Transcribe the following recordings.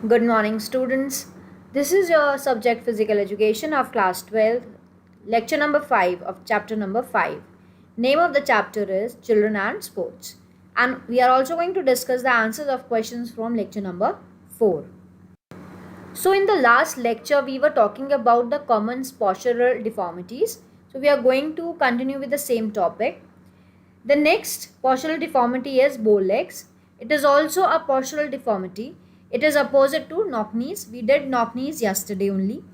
Good morning, students. This is your subject physical education of class 12, lecture number 5 of chapter number 5. Name of the chapter is Children and Sports. And we are also going to discuss the answers of questions from lecture number 4. So, in the last lecture, we were talking about the common postural deformities. So, we are going to continue with the same topic. The next postural deformity is bow legs. It is also a postural deformity. It is opposite to knock knees. We did knock knees yesterday only.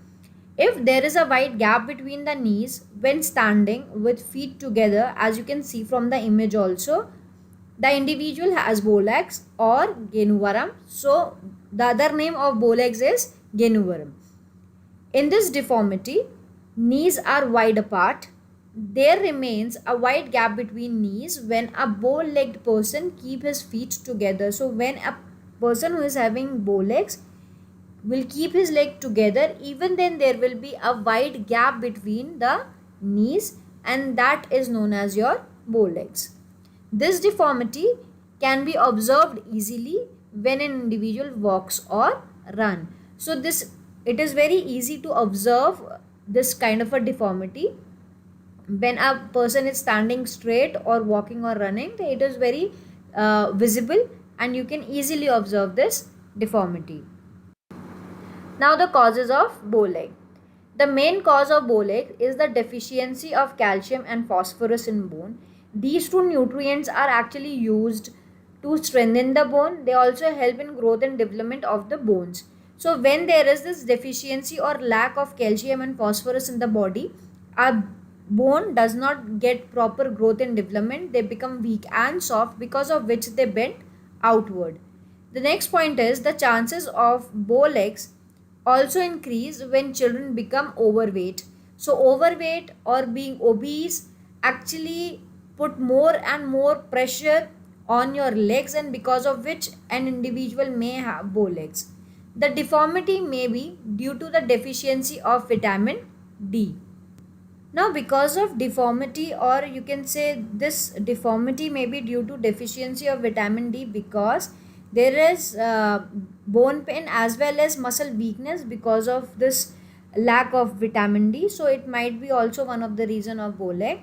If there is a wide gap between the knees when standing with feet together, as you can see from the image also, the individual has bow legs or genuvaram. So the other name of bow legs is genuvaram. In this deformity, knees are wide apart. There remains a wide gap between knees when a bow-legged person keep his feet together. So when a person who is having bow legs will keep his leg together, even then there will be a wide gap between the knees, and that is known as your bow legs. This deformity can be observed easily when an individual walks or run. So it is very easy to observe this kind of a deformity when a person is standing straight or walking or running. It is very visible and you can easily observe this deformity. Now the causes of bow leg. The main cause of bow leg is the deficiency of calcium and phosphorus in bone. These two nutrients are actually used to strengthen the bone. They also help in growth and development of the bones. So when there is this deficiency or lack of calcium and phosphorus in the body, our bone does not get proper growth and development. They become weak and soft, because of which they bend outward. The next point is the chances of bow legs also increase when children become overweight. So overweight or being obese actually put more and more pressure on your legs, and because of which an individual may have bow legs. The deformity may be due to the deficiency of vitamin D. Now, because of deformity, or you can say this deformity may be due to deficiency of vitamin D, because there is bone pain as well as muscle weakness because of this lack of vitamin D. So it might be also one of the reason of bow leg.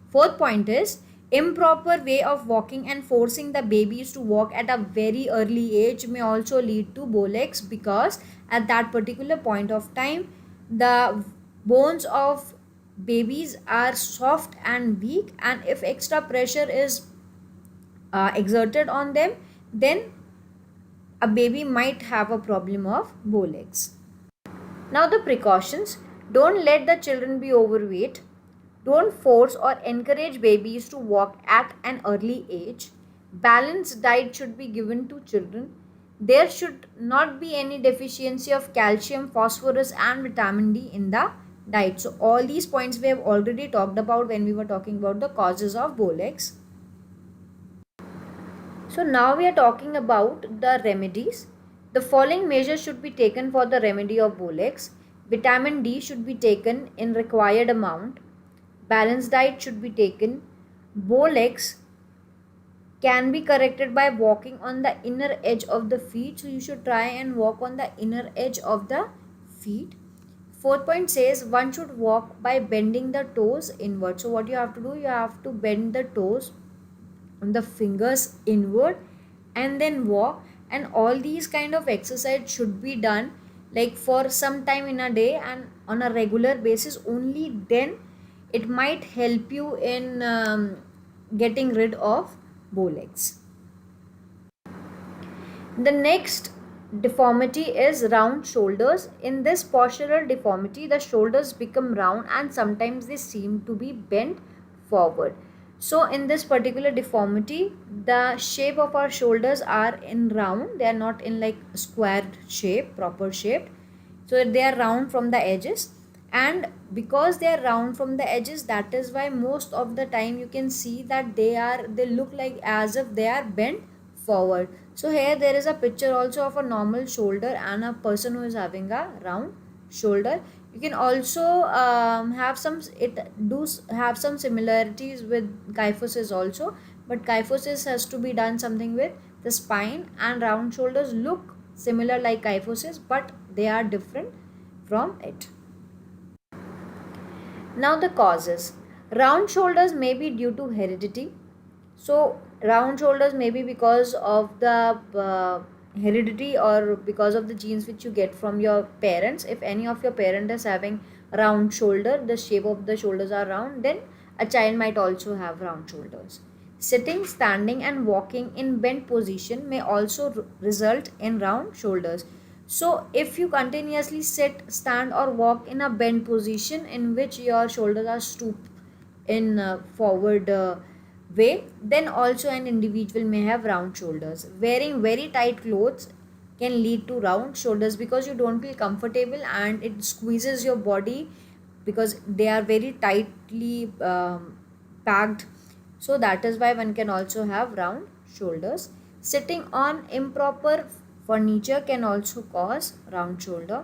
Fourth point is improper way of walking and forcing the babies to walk at a very early age may also lead to bow legs, because at that particular point of time the bones of babies are soft and weak, and if extra pressure is exerted on them, then a baby might have a problem of bow legs. Now the precautions: don't let the children be overweight. Don't force or encourage babies to walk at an early age. Balanced diet should be given to children. There should not be any deficiency of calcium, phosphorus and vitamin D in the diet. So all these points we have already talked about when we were talking about the causes of bow legs. So now we are talking about the remedies. The following measures should be taken for the remedy of bow legs. Vitamin D should be taken in required amount. Balanced diet should be taken. Bow legs can be corrected by walking on the inner edge of the feet. So you should try and walk on the inner edge of the feet. Fourth point says one should walk by bending the toes inward. So what you have to do, you have to bend the toes and the fingers inward and then walk, and all these kind of exercise should be done like for some time in a day and on a regular basis. Only then it might help you in getting rid of bow legs. The next deformity is round shoulders. In this postural deformity, the shoulders become round and sometimes they seem to be bent forward. So in this particular deformity, the shape of our shoulders are in round. They are not in like square shape, proper shaped. So they are round from the edges, and because they are round from the edges, that is why most of the time you can see that they look like as if they are bent forward. So here there is a picture also of a normal shoulder and a person who is having a round shoulder. You can also have some similarities with kyphosis also, but kyphosis has to be done something with the spine, and round shoulders look similar like kyphosis, but they are different from it. Now the causes. Round shoulders may be due to heredity. So round shoulders may be because of the heredity or because of the genes which you get from your parents. If any of your parent is having round shoulder, the shape of the shoulders are round, then a child might also have round shoulders. Sitting, standing and walking in bent position may also result in round shoulders. So if you continuously sit, stand or walk in a bent position in which your shoulders are stooped in forward way, then also an individual may have round shoulders. Wearing very tight clothes can lead to round shoulders because you don't feel comfortable and it squeezes your body because they are very tightly packed. So that is why one can also have round shoulders. Sitting on improper furniture can also cause round shoulder.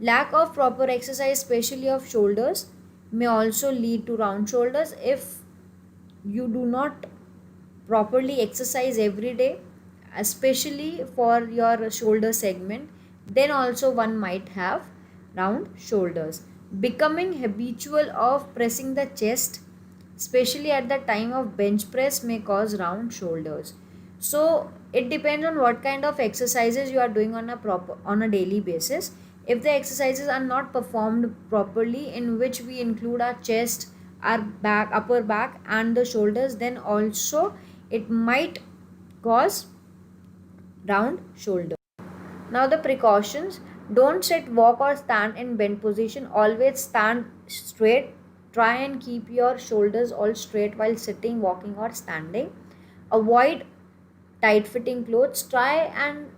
Lack of proper exercise, especially of shoulders, may also lead to round shoulders. If you do not properly exercise every day, especially for your shoulder segment, then also one might have round shoulders. Becoming habitual of pressing the chest, especially at the time of bench press, may cause round shoulders. So it depends on what kind of exercises you are doing on a daily basis. If the exercises are not performed properly, in which we include our chest, our back, upper back and the shoulders, then also it might cause round shoulder. Now the precautions. Don't sit, walk or stand in bent position. Always stand straight. Try and keep your shoulders all straight while sitting, walking or standing. Avoid tight fitting clothes. Try and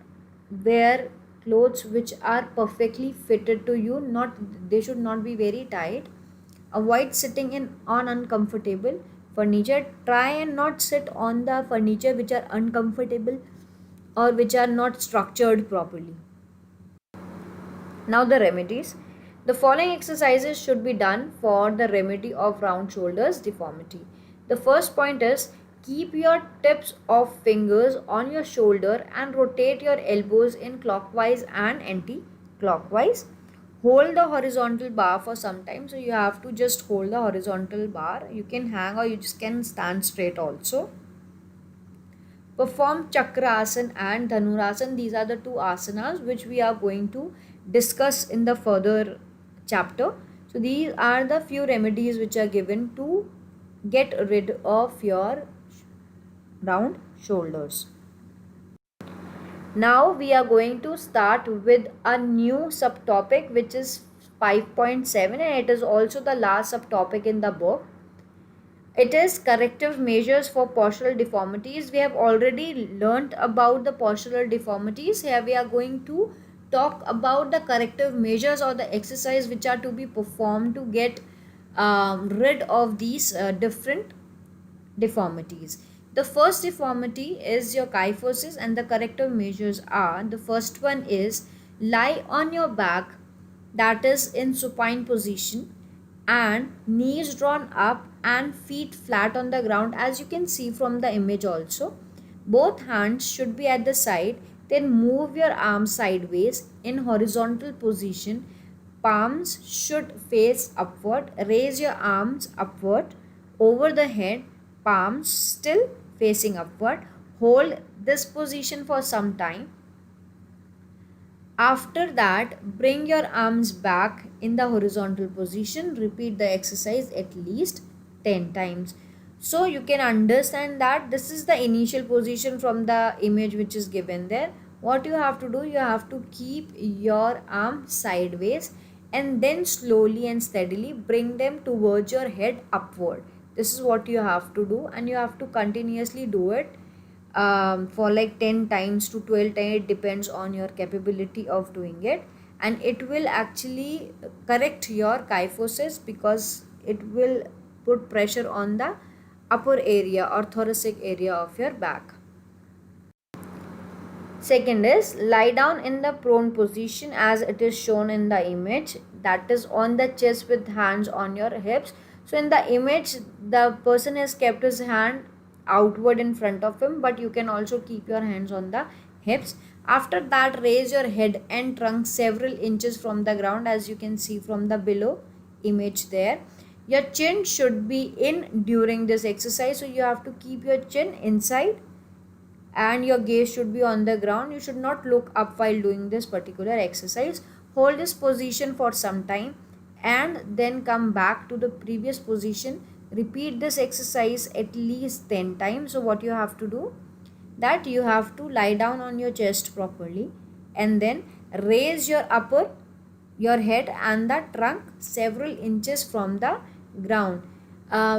wear clothes which are perfectly fitted to you. They should not be very tight. Avoid sitting on uncomfortable furniture. Try and not sit on the furniture which are uncomfortable or which are not structured properly. Now the remedies. The following exercises should be done for the remedy of round shoulders deformity. The first point is, keep your tips of fingers on your shoulder and rotate your elbows in clockwise and anti-clockwise. Hold the horizontal bar for some time. So you have to just hold the horizontal bar. You can hang or you just can stand straight also. Perform Chakrasana and Dhanurasana. These are the two asanas which we are going to discuss in the further chapter. So these are the few remedies which are given to get rid of your round shoulders. Now we are going to start with a new subtopic which is 5.7, and it is also the last subtopic in the book. It is corrective measures for postural deformities. We have already learnt about the postural deformities. Here we are going to talk about the corrective measures or the exercise which are to be performed to get rid of these different deformities. The first deformity is your kyphosis, and the corrective measures are, the first one is lie on your back, that is in supine position, and knees drawn up and feet flat on the ground, as you can see from the image also. Both hands should be at the side. Then move your arms sideways in horizontal position. Palms should face upward. Raise your arms upward over the head. Palms still facing upward. Hold this position for some time. After that, bring your arms back in the horizontal position. Repeat the exercise at least 10 times. So you can understand that this is the initial position from the image which is given there. What you have to do, you have to keep your arm sideways and then slowly and steadily bring them towards your head upward. This is what you have to do, and you have to continuously do it for like 10 times to 12 times. It depends on your capability of doing it, and it will actually correct your kyphosis because it will put pressure on the upper area or thoracic area of your back. Second is lie down in the prone position as it is shown in the image, that is on the chest with hands on your hips. So in the image the person has kept his hand outward in front of him, but you can also keep your hands on the hips. After that, raise your head and trunk several inches from the ground, as you can see from the below image there. Your chin should be in during this exercise, so you have to keep your chin inside and your gaze should be on the ground. You should not look up while doing this particular exercise. Hold this position for some time and then come back to the previous position. Repeat this exercise at least 10 times. So what you have to do, that you have to lie down on your chest properly and then raise your head and the trunk several inches from the ground.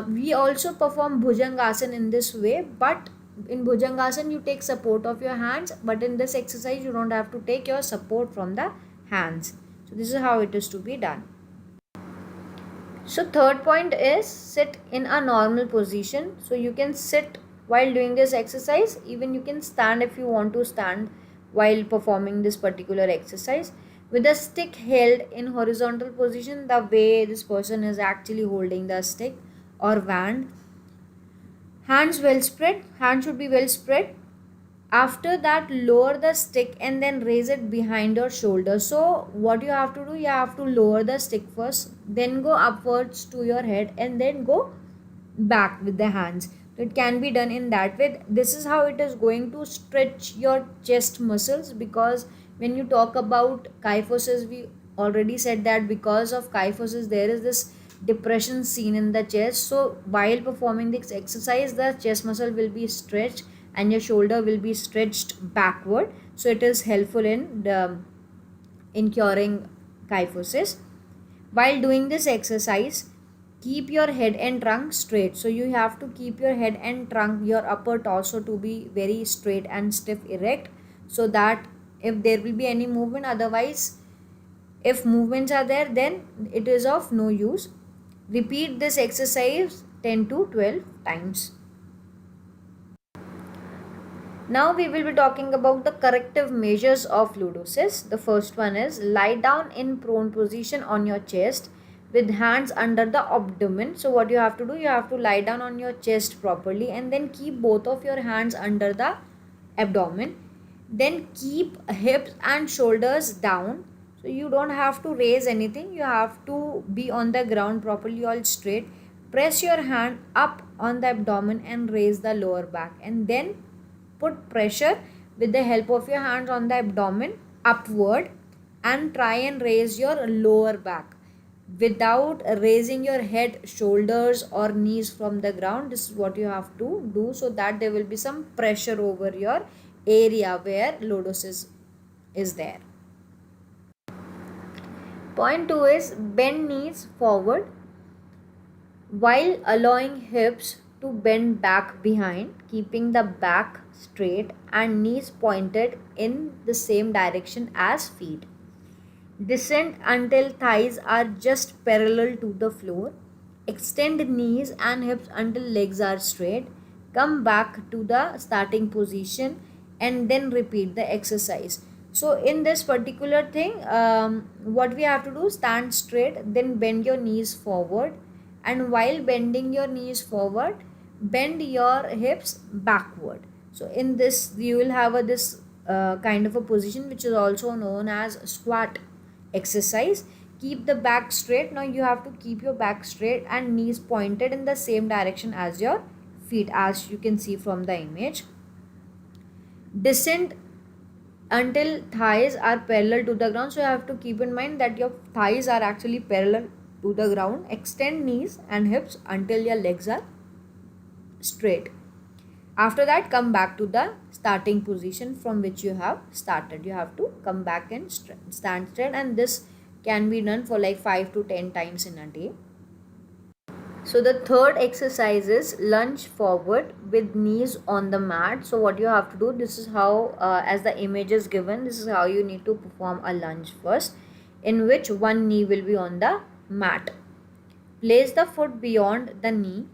We also perform Bhujangasana in this way, but in Bhujangasana you take support of your hands, but in this exercise you don't have to take your support from the hands. So this is how it is to be done. So third point is sit in a normal position. So you can sit while doing this exercise. Even you can stand if you want to stand while performing this particular exercise. With the stick held in horizontal position, the way this person is actually holding the stick or wand. Hands well spread. Hands should be well spread. After that, lower the stick and then raise it behind your shoulder. So what you have to do, you have to lower the stick first, then go upwards to your head and then go back with the hands. So it can be done in that way. This is how it is going to stretch your chest muscles, because when you talk about kyphosis, we already said that because of kyphosis there is this depression seen in the chest. So while performing this exercise, the chest muscle will be stretched and your shoulder will be stretched backward. So it is helpful in curing kyphosis. While doing this exercise, keep your head and trunk straight. So you have to keep your head and trunk, your upper torso, to be very straight and stiff erect, so that if there will be any movement, otherwise if movements are there, then it is of no use. Repeat this exercise 10 to 12 times. Now we will be talking about the corrective measures of lordosis. The first one is lie down in prone position on your chest with hands under the abdomen. So what you have to do, you have to lie down on your chest properly and then keep both of your hands under the abdomen. Then keep hips and shoulders down. So you don't have to raise anything. You have to be on the ground properly, all straight. Press your hand up on the abdomen and raise the lower back, and then put pressure with the help of your hands on the abdomen upward and try and raise your lower back without raising your head, shoulders or knees from the ground. This is what you have to do, so that there will be some pressure over your area where lordosis is there. Point 2 is bend knees forward while allowing hips to bend back behind, keeping the back straight and knees pointed in the same direction as feet. Descend until thighs are just parallel to the floor. Extend knees and hips until legs are straight. Come back to the starting position and then repeat the exercise. So in this particular thing, what we have to do, stand straight, then bend your knees forward, and while bending your knees forward, bend your hips backward. So in this you will have this kind of a position which is also known as squat exercise. Keep the back straight. Now you have to keep your back straight and knees pointed in the same direction as your feet, as you can see from the image. Descend until thighs are parallel to the ground. So you have to keep in mind that your thighs are actually parallel to the ground. Extend knees and hips until your legs are straight. After that, come back to the starting position from which you have started. You have to come back and stand straight, and this can be done for like 5 to 10 times in a day. So the third exercise is lunge forward with knees on the mat. So what you have to do, this is how, as the image is given, this is how you need to perform a lunge first, in which one knee will be on the mat. Place the foot beyond the knee.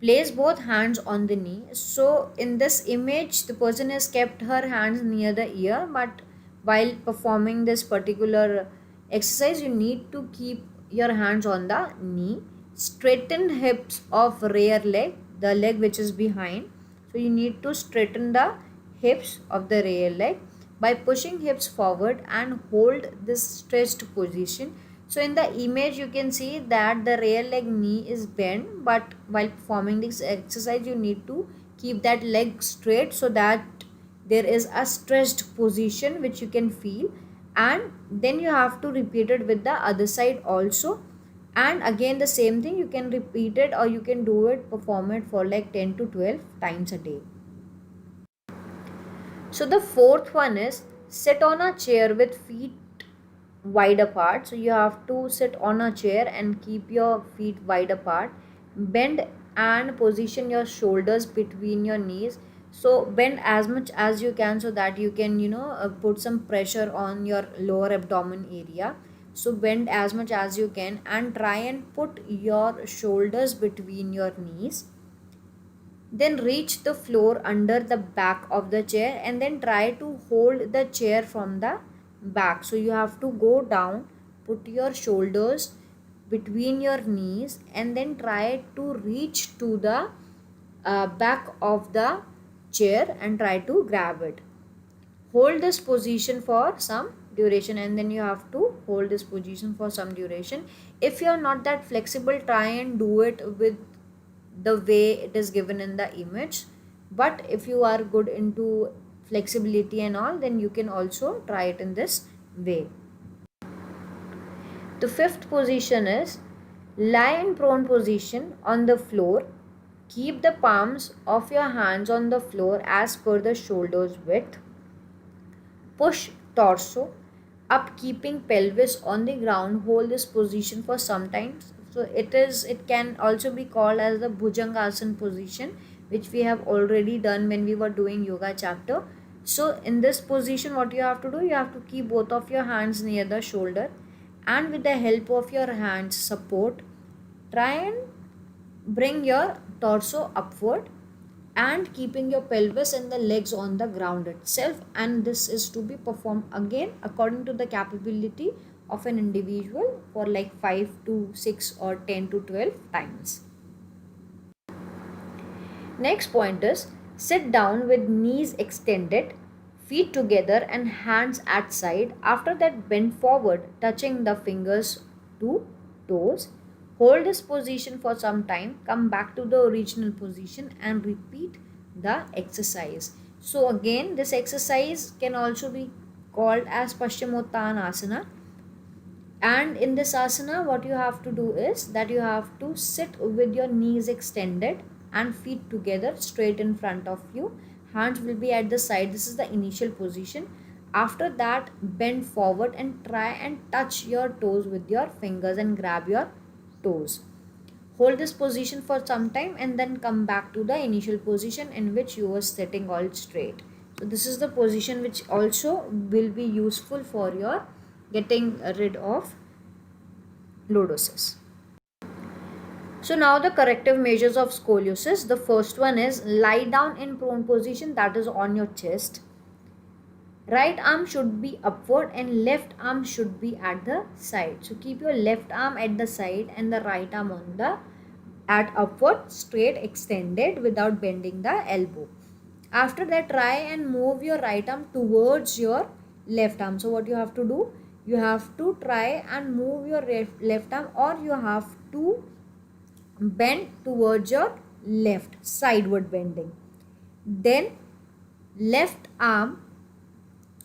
Place both hands on the knee. So in this image, the person has kept her hands near the ear, but while performing this particular exercise, you need to keep your hands on the knee. Straighten hips of rear leg, the leg which is behind. So you need to straighten the hips of the rear leg by pushing hips forward and hold this stretched position. So in the image you can see that the rear leg knee is bent, but while performing this exercise you need to keep that leg straight so that there is a stretched position which you can feel, and then you have to repeat it with the other side also. And again the same thing, you can repeat it or you can do it, perform it for like 10 to 12 times a day. So the fourth one is sit on a chair with feet wide apart. So you have to sit on a chair and keep your feet wide apart. Bend and position your shoulders between your knees. So bend as much as you can so that you can put some pressure on your lower abdomen area. So bend as much as you can and try and put your shoulders between your knees. Then reach the floor under the back of the chair and then try to hold the chair from the back. So you have to go down, put your shoulders between your knees and then try to reach to the back of the chair and try to grab it. Hold this position for some duration, and then you have to hold this position for some duration. If you are not that flexible, try and do it with the way it is given in the image, but if you are good into flexibility and all, then you can also try it in this way. The fifth position is lie in prone position on the floor. Keep the palms of your hands on the floor as per the shoulders width. Push torso up, keeping pelvis on the ground. Hold this position for some time. So it can also be called as the Bhujangasana position, which we have already done when we were doing yoga chapter. So in this position what you have to do, you have to keep both of your hands near the shoulder and with the help of your hands support, try and bring your torso upward and keeping your pelvis and the legs on the ground itself, and this is to be performed again according to the capability of an individual for like 5 to 6 or 10 to 12 times. Next point is sit down with knees extended, feet together and hands at side. After that bend forward, touching the fingers to toes. Hold this position for some time, come back to the original position and repeat the exercise. So again this exercise can also be called as Paschimottanasana. And in this asana what you have to do is that you have to sit with your knees extended and feet together straight in front of you. Hands will be at the side. This is the initial position. After that bend forward and try and touch your toes with your fingers and grab your toes. Hold this position for some time and then come back to the initial position in which you were sitting all straight. So this is the position which also will be useful for your getting rid of lordosis. So now the corrective measures of scoliosis. The first one is lie down in prone position, that is on your chest. Right arm should be upward and left arm should be at the side. So keep your left arm at the side and the right arm on the at upward, straight, extended without bending the elbow. After that try and move your right arm towards your left arm. So what you have to do, you have to try and move your left arm, or you have to bend towards your left, sideward bending. Then left arm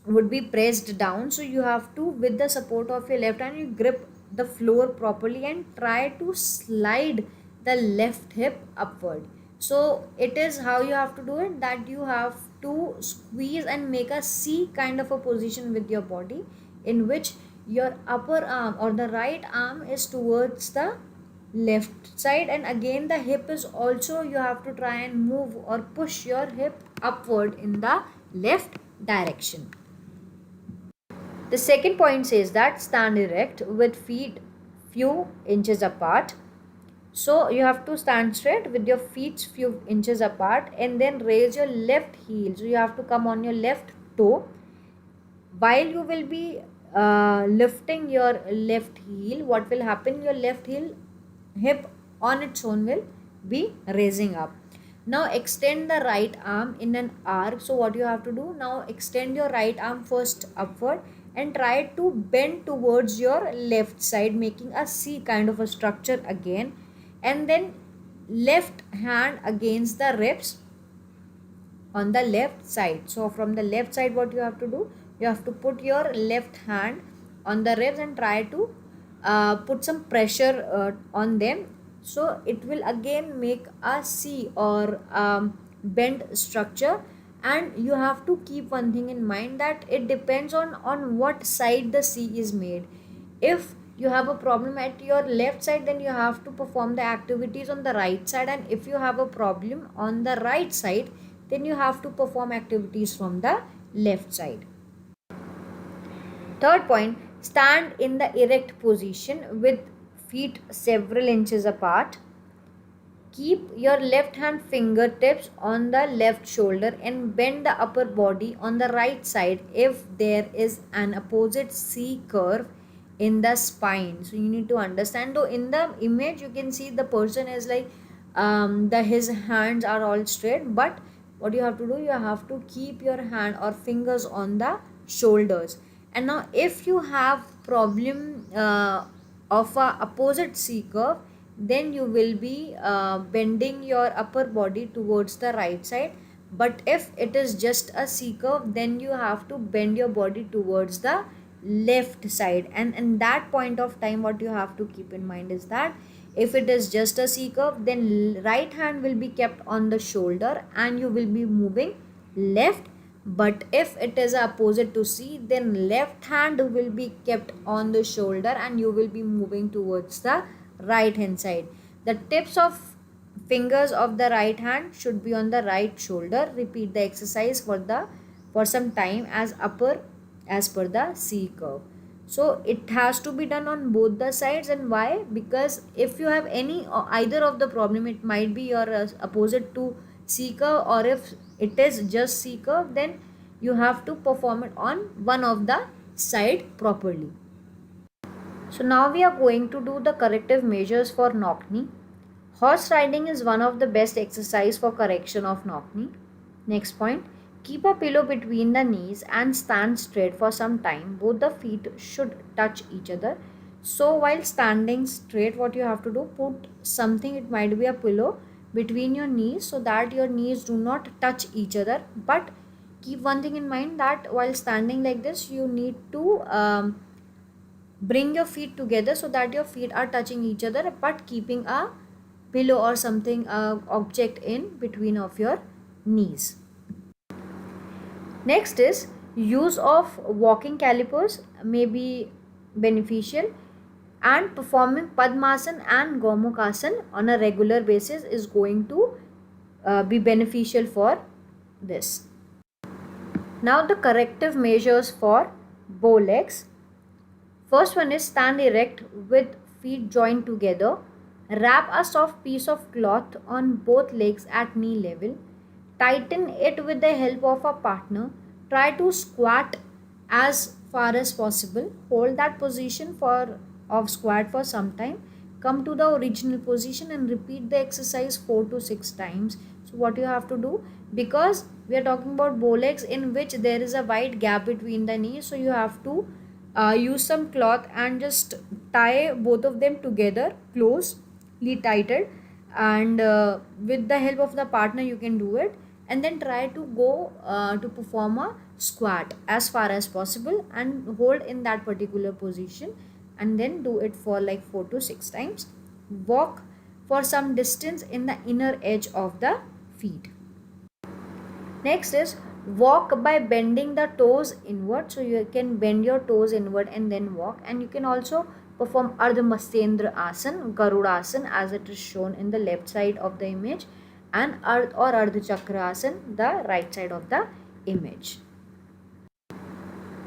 would be pressed down, so you have to, with the support of your left hand, you grip the floor properly and try to slide the left hip upward. So it is how you have to do it, that you have to squeeze and make a C kind of a position with your body, in which your upper arm or the right arm is towards the left side, and again the hip is also, you have to try and move or push your hip upward in the left direction. The second point says that stand erect with feet few inches apart. So you have to stand straight with your feet few inches apart and then raise your left heel. So you have to come on your left toe. While you will be lifting your left heel, what will happen? Your left heel hip on its own will be raising up. Now extend the right arm in an arc. So what you have to do, now extend your right arm first upward and try to bend towards your left side, making a C kind of a structure again, and then left hand against the ribs on the left side. So from the left side, what you have to do, you have to put your left hand on the ribs and try to put some pressure on them. So it will again make a C or bent structure. And you have to keep one thing in mind, that it depends on what side the C is made. If you have a problem at your left side, then you have to perform the activities on the right side, and if you have a problem on the right side, then you have to perform activities from the left side. Third point, stand in the erect position with feet several inches apart. Keep your left hand fingertips on the left shoulder and bend the upper body on the right side if there is an opposite C curve in the spine. So you need to understand, though in the image you can see the person is like his hands are all straight, but what you have to do, you have to keep your hand or fingers on the shoulders. And now if you have problem of a opposite C curve, then you will be bending your upper body towards the right side. But if it is just a C curve, then you have to bend your body towards the left side. And in that point of time, what you have to keep in mind is that if it is just a C curve, then right hand will be kept on the shoulder and you will be moving left. But if it is opposite to C, then left hand will be kept on the shoulder and you will be moving towards the right hand side. The tips of fingers of the right hand should be on the right shoulder. Repeat the exercise for some time as per the C curve. So it has to be done on both the sides. And why? Because if you have any or either of the problem, it might be your opposite to C curve, or if it is just C curve, then you have to perform it on one of the side properly. So now we are going to do the corrective measures for knock knee. Horse riding is one of the best exercise for correction of knock knee. Next point, keep a pillow between the knees and stand straight for some time. Both the feet should touch each other. So while standing straight, what you have to do, put something, it might be a pillow, between your knees so that your knees do not touch each other. But keep one thing in mind, that while standing like this, you need to bring your feet together so that your feet are touching each other, but keeping a pillow or something object in between of your knees. Next is use of walking calipers may be beneficial, and performing Padmasana and Gomukhasana on a regular basis is going to be beneficial for this. Now the corrective measures for bow legs. First one is stand erect with feet joined together. Wrap a soft piece of cloth on both legs at knee level. Tighten it with the help of a partner. Try to squat as far as possible. Hold that position of squat for some time. Come to the original position and repeat the exercise 4 to 6 times. So what you have to do, because we are talking about bow legs in which there is a wide gap between the knees, so you have to use some cloth and just tie both of them together closely tighted, and with the help of the partner you can do it, and then try to go to perform a squat as far as possible and hold in that particular position, and then do it for like 4 to 6 times. Walk for some distance in the inner edge of the feet. Next is walk by bending the toes inward. So you can bend your toes inward and then walk, and you can also perform Ardha Matsyendrana Asana, Garuda Asana as it is shown in the left side of the image, and Ardha Chakra Asana, the right side of the image.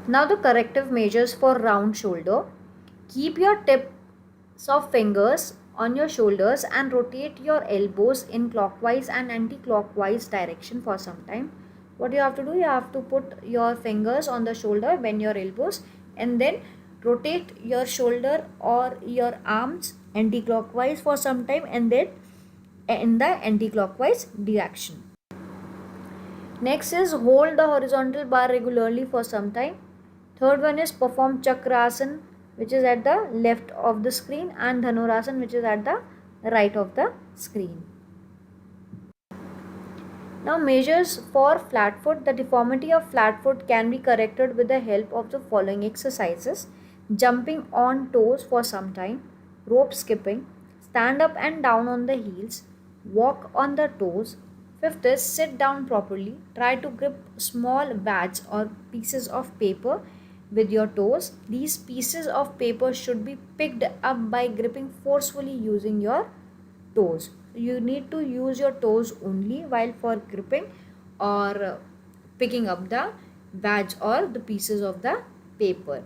Now the corrective measures for round shoulder. Keep your tips of fingers on your shoulders and rotate your elbows in clockwise and anti-clockwise direction for some time. What you have to do, you have to put your fingers on the shoulder, bend your elbows, and then rotate your shoulder or your arms anti-clockwise for some time, and then in the anti-clockwise direction. Next is hold the horizontal bar regularly for some time. Third one is perform Chakrasana, which is at the left of the screen, and Dhanurasana, which is at the right of the screen. Now measures for flat foot. The deformity of flat foot can be corrected with the help of the following exercises: jumping on toes for some time, rope skipping, stand up and down on the heels, walk on the toes. Fifth is sit down properly. Try to grip small badges or pieces of paper with your toes. These pieces of paper should be picked up by gripping forcefully using your toes. You need to use your toes only while for gripping or picking up the badge or the pieces of the paper.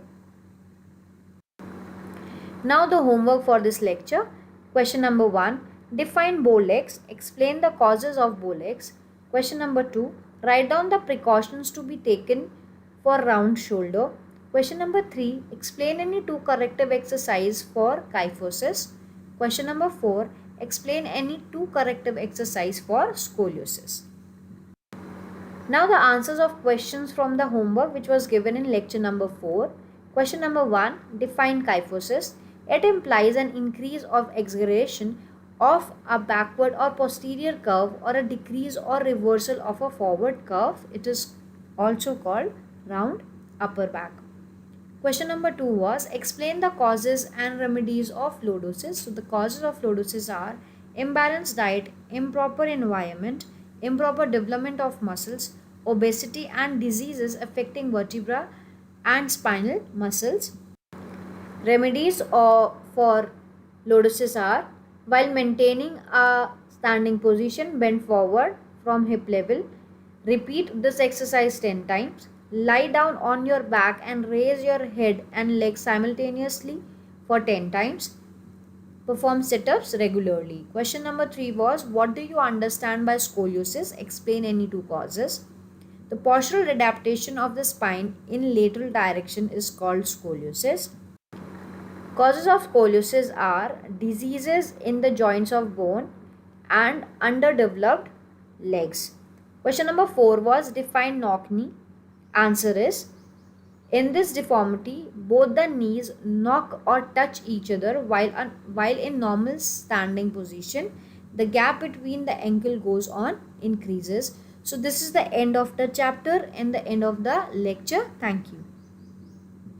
Now the homework for this lecture. Question number 1. Define bow legs. Explain the causes of bow legs. Question number 2. Write down the precautions to be taken for round shoulder. Question number 3. Explain any two corrective exercise for kyphosis. Question number 4. Explain any two corrective exercise for scoliosis. Now the answers of questions from the homework which was given in lecture number 4. Question number 1. Define kyphosis. It implies an increase of exaggeration of a backward or posterior curve or a decrease or reversal of a forward curve. It is also called round upper back. Question number 2 was explain the causes and remedies of lordosis. So the causes of lordosis are imbalanced diet, improper environment, improper development of muscles, obesity and diseases affecting vertebra and spinal muscles. Remedies for lordosis are while maintaining a standing position, bend forward from hip level. Repeat this exercise 10 times. Lie down on your back and raise your head and legs simultaneously for 10 times. Perform sit-ups regularly. Question number 3 was what do you understand by scoliosis? Explain any two causes. The postural adaptation of the spine in lateral direction is called scoliosis. Causes of scoliosis are diseases in the joints of bone and underdeveloped legs. Question number 4 was define knock knee. Answer is in this deformity both the knees knock or touch each other while in normal standing position. The gap between the ankle goes on increases. So this is the end of the chapter and the end of the lecture. Thank you.